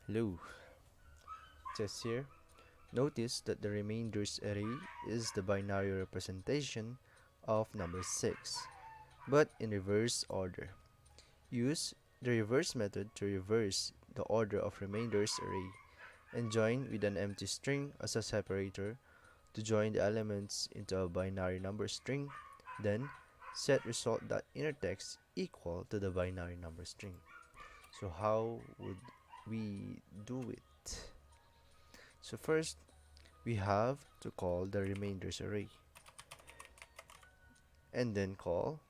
Hello, Tess here. Notice that the remainders array is the binary representation of number 6, but in reverse order. Use the reverse method to reverse the order of remainders array and join with an empty string as a separator to join the elements into a binary number string. Then set result.inner text equal to the binary number string. So how would we do it? So first, we have to call the remainders array and then call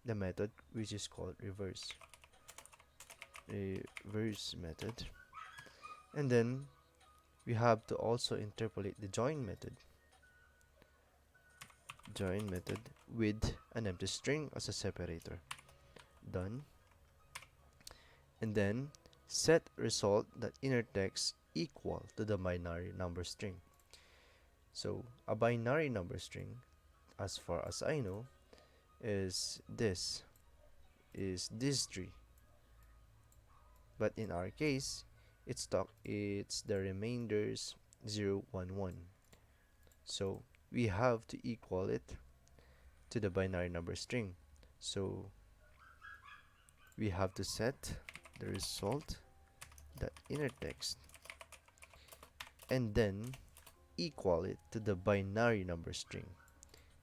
the method which is called reverse method, and then we have to also interpolate the join method with an empty string as a separator. Done. And then set result that inner text equal to the binary number string. So a binary number string, as far as I know, is this tree, but in our case it's the remainders 0 1 1. So we have to equal it to the binary number string. So we have to set the result that inner text and then equal it to the binary number string,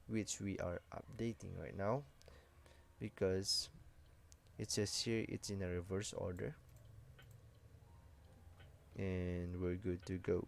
which we are updating right now because it says here it's in a reverse order, and we're good to go.